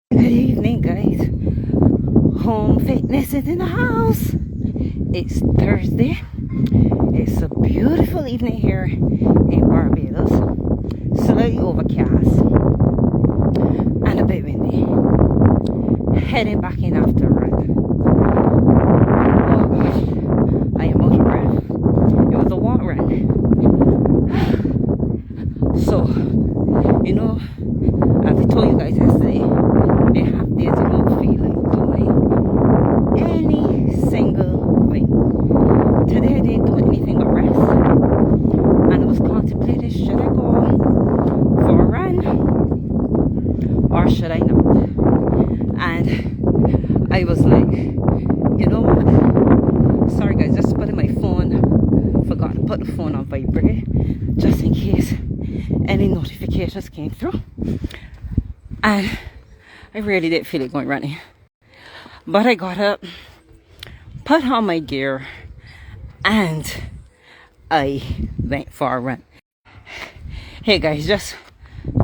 Good evening, guys. Home fitness is in the house. It's Thursday. It's a beautiful evening here in Barbados. Slightly overcast and a bit windy. Heading back in after a run. Oh gosh, I am out of breath. It was a walk run. So, as I told you guys yesterday, they have days you don't feel like doing any single thing. Today I didn't do anything but rest. And I was contemplating, should I go for a run or should I not? And I was like, you know what? Sorry guys, just putting my phone. Forgot to put the phone on vibrate just in case any notifications came through. And I really didn't feel it going running. But I got up, put on my gear, and I went for a run. Hey guys, just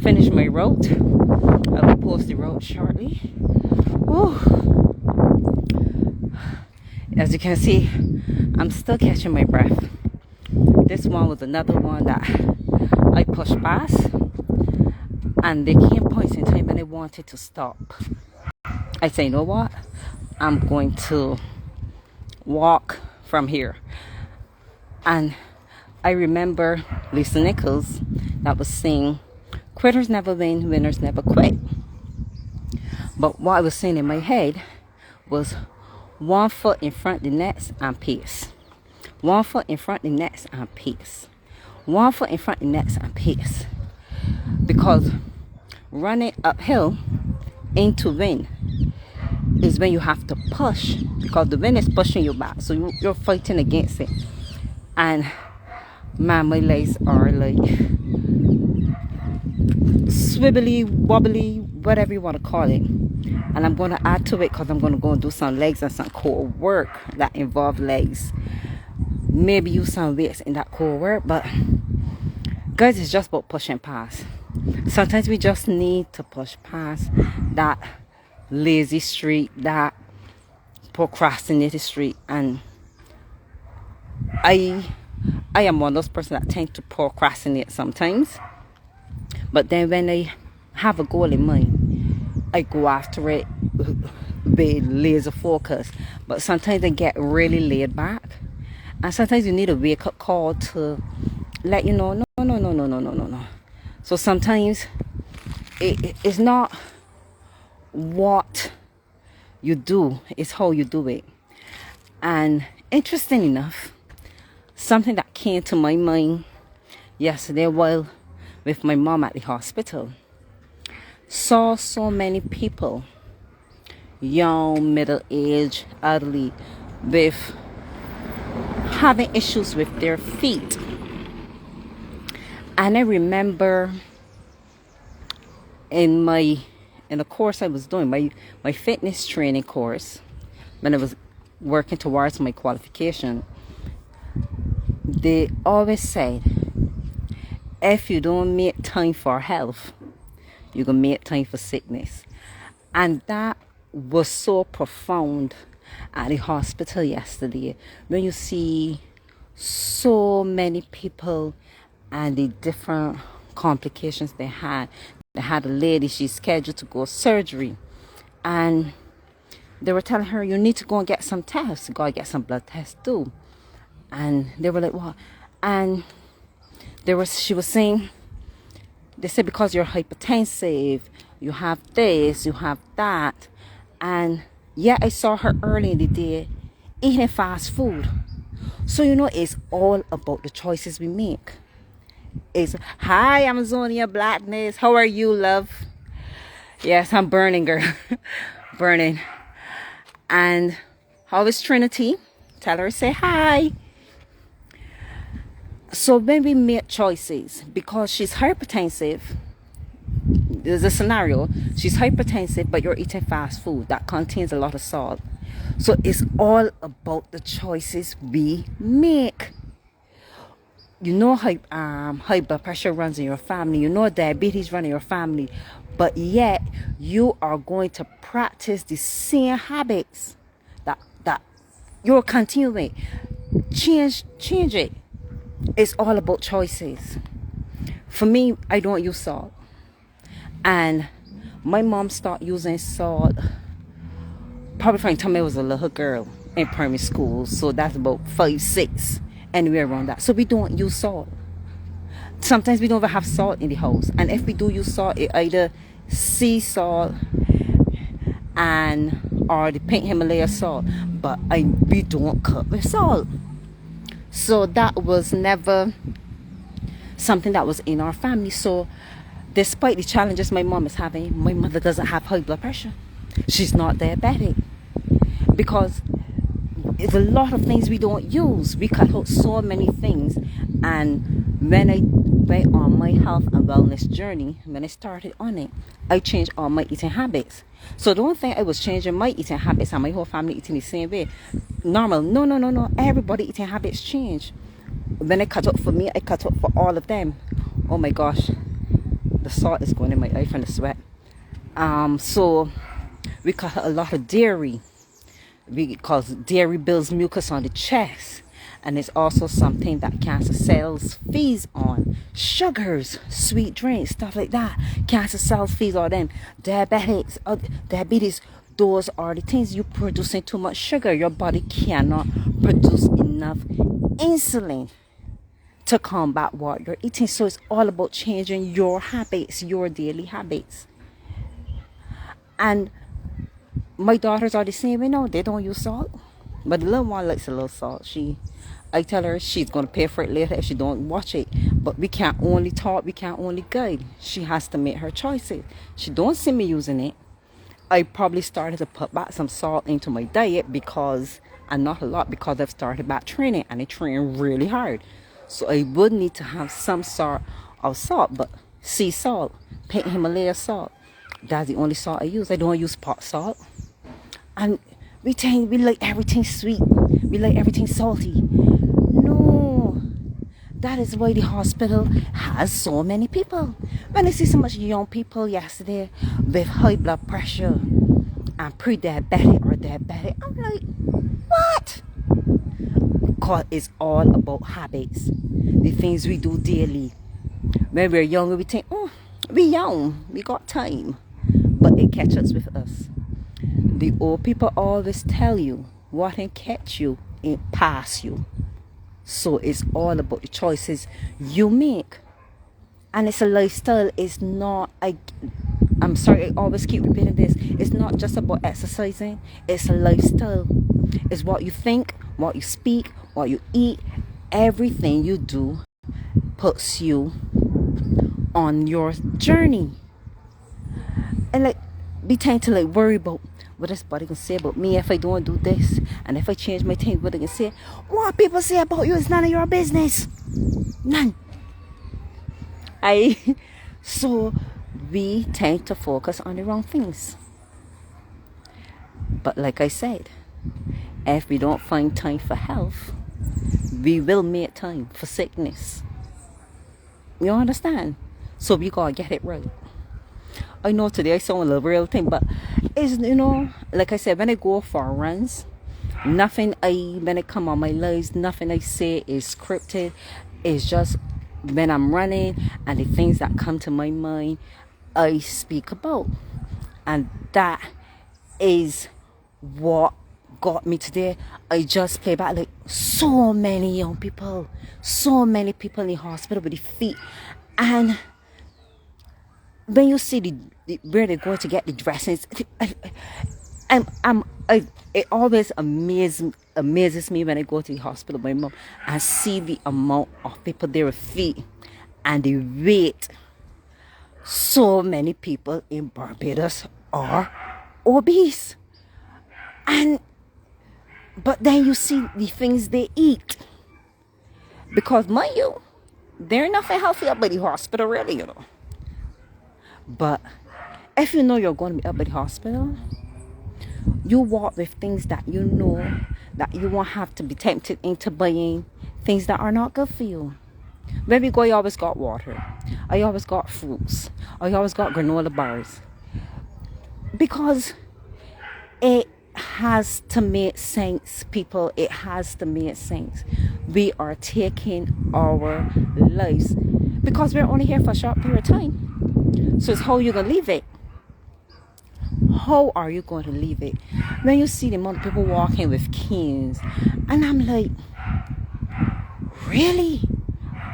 finished my route. I will post the route shortly. Woo. As you can see, I'm still catching my breath. This one was another one that I pushed past, and there came points in time when I wanted to stop. I say, you know what? I'm going to walk from here. And I remember Lisa Nichols that was saying, quitters never win, winners never quit. But what I was saying in my head was 1 foot in front of the next and pace. 1 foot in front of the next and pace. 1 foot in front of the next and pace. Because running uphill into wind is when you have to push, because the wind is pushing you back, so you're fighting against it. And man, my legs are like swivelly, wobbly, whatever you want to call it. And I'm going to add to it because I'm going to go and do some legs and some core work that involve legs. Maybe use some weights in that core work, but guys, it's just about pushing past. Sometimes we just need to push past that lazy streak, that procrastinated streak. And I am one of those persons that tend to procrastinate sometimes, but then when I have a goal in mind, I go after it with laser focus. But sometimes I get really laid back, and sometimes you need a wake up call to let you know, no. So sometimes it's not what you do, it's how you do it. And interesting enough, something that came to my mind yesterday while with my mom at the hospital, saw so many people, young, middle-aged, elderly, with having issues with their feet. And I remember in the course I was doing, my fitness training course, when I was working towards my qualification, they always said, if you don't make time for health, you're going to make time for sickness. And that was so profound at the hospital yesterday, when you see so many people and the different complications they had. They had a lady, she's scheduled to go surgery, and they were telling her, you need to go and get some tests, go and get some blood tests too. And they were like, what? And she was saying, they said, because you're hypertensive, you have this, you have that. And yeah, I saw her early in the day eating fast food. So it's all about the choices we make. It's, hi Amazonia Blackness, how are you, love? Yes, I'm burning, girl. Burning. And how is Trinity? Tell her, say hi. So when we make choices, because she's hypertensive, there's a scenario, she's hypertensive, but you're eating fast food that contains a lot of salt. So it's all about the choices we make. you know high blood pressure runs in your family, you know diabetes runs in your family, but yet you are going to practice the same habits that you're continuing. Change it. It's all about choices. For me, I don't use salt, and my mom started using salt probably from the time I was a little girl in primary school. So that's about 5, 6, anywhere around that. So we don't use salt. Sometimes we don't even have salt in the house, and if we do use salt, it either sea salt and or the pink Himalaya salt, but we don't cook with salt. So that was never something that was in our family. So despite the challenges my mom is having, my mother doesn't have high blood pressure. She's not diabetic, because it's a lot of things we don't use. We cut out so many things. And when I went on my health and wellness journey, when I started on it, I changed all my eating habits. So don't think I was changing my eating habits and my whole family eating the same way. Normal. No. Everybody eating habits change. When I cut out for me, I cut out for all of them. Oh my gosh, the salt is going in my eye from the sweat. So we cut out a lot of dairy, because dairy builds mucus on the chest, and it's also something that cancer cells feeds on. Sugars, sweet drinks, stuff like that. Cancer cells feeds on them. Diabetes, those are the things. You producing too much sugar. Your body cannot produce enough insulin to combat what you're eating. So it's all about changing your habits, your daily habits. And my daughters are the same way now. They don't use salt, but the little one likes a little salt. I tell her she's going to pay for it later if she don't watch it. But we can't only talk, we can't only guide. She has to make her choices. She don't see me using it. I probably started to put back some salt into my diet, because, and not a lot, because I've started back training, and I train really hard. So I would need to have some sort of salt, but sea salt, pink Himalaya salt, that's the only salt I use. I don't use pot salt. And we like everything sweet. We like everything salty. No. That is why the hospital has so many people. When I see so much young people yesterday with high blood pressure and pre-diabetic or diabetic, I'm like, what? Because it's all about habits. The things we do daily. When we're younger, we think, we young, we got time. But it catches with us. The old people always tell you, what ain't catch you ain't pass you. So it's all about the choices you make. And it's a lifestyle. It's not, I'm sorry, I always keep repeating this. It's not just about exercising. It's a lifestyle. It's what you think, what you speak, what you eat. Everything you do puts you on your journey. And we tend to worry about what this body can say about me if I don't do this, and if I change my thing, what they can say. What people say about you is none of your business. None. So we tend to focus on the wrong things. But like I said, if we don't find time for health, we will make time for sickness. You understand? So we gotta get it right. I know today I sound a little real thing, but it's, like I said, when I go for runs, when I come on my lives, nothing I say is scripted. It's just when I'm running and the things that come to my mind, I speak about. And that is what got me today. I just play back so many young people, so many people in the hospital with the feet. And when you see where they're going to get the dressings, it always amazes me when I go to the hospital with my mom and see the amount of people there with feet and the weight. So many people in Barbados are obese. But then you see the things they eat. Because mind you, they're nothing healthy up by the hospital, really, But if you know you're going to be up at the hospital, you walk with things that you know that you won't have to be tempted into buying things that are not good for you. When we go, I always got water. I always got fruits. I always got granola bars. Because it has to make sense, people. It has to make sense. We are taking our lives because we're only here for a short period of time. So it's how you're going to leave it. How are you going to leave it? When you see the amount of people walking with canes, and I'm like, really?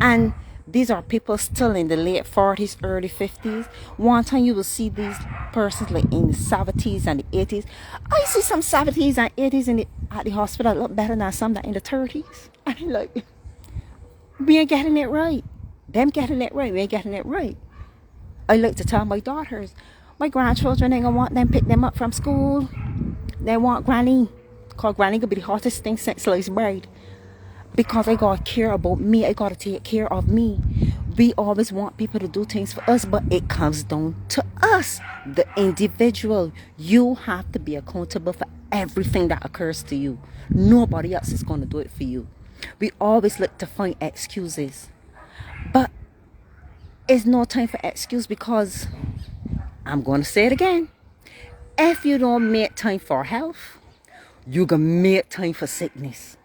And these are people still in the late 40s, early 50s. One time you will see these persons like in the 70s and the 80s. I see some 70s and 80s at the hospital look better than some that in the 30s. And I'm like, we ain't getting it right. Them getting it right, we ain't getting it right. I like to tell my daughters, my grandchildren ain't gonna want them pick them up from school. They want granny. Cause granny could be the hottest thing since sliced bread. Because I gotta care about me. I gotta take care of me. We always want people to do things for us, but it comes down to us, the individual. You have to be accountable for everything that occurs to you. Nobody else is gonna do it for you. We always look to find excuses, but it's no time for excuse, because I'm gonna say it again. If you don't make time for health, you can make time for sickness.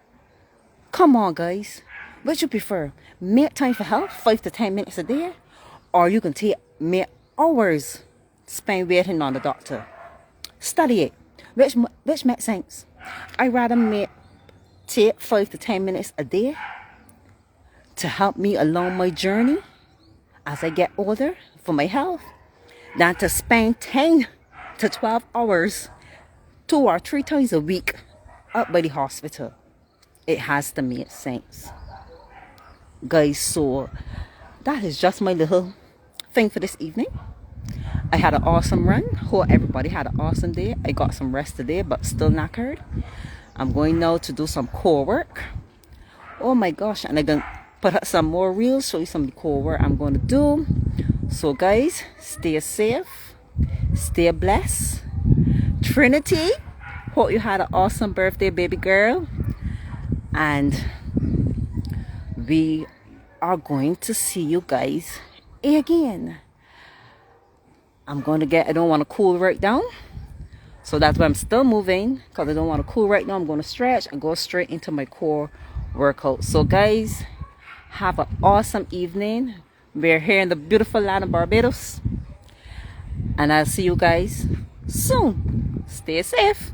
Come on, guys. What you prefer? Make time for health, 5 to 10 minutes a day, or you can make hours spend waiting on the doctor. Study it. Which makes sense? I rather take 5 to 10 minutes a day to help me along my journey as I get older for my health, than to spend 10 to 12 hours 2 or 3 times a week up by the hospital. It has to make sense, guys. So that is just my little thing for this evening. I had an awesome run. Hope everybody had an awesome day. I got some rest today, but still knackered. I'm going now to do some core work. Oh my gosh, and I'm gonna put up some more reels, show you some of the core work I'm going to do. So guys, stay safe, stay blessed. Trinity, hope you had an awesome birthday, baby girl. And we are going to see you guys again. I don't want to cool right down. So that's why I'm still moving, because I don't want to cool right now. I'm going to stretch and go straight into my core workout. So guys, have an awesome evening. We're here in the beautiful land of Barbados. And I'll see you guys soon. Stay safe.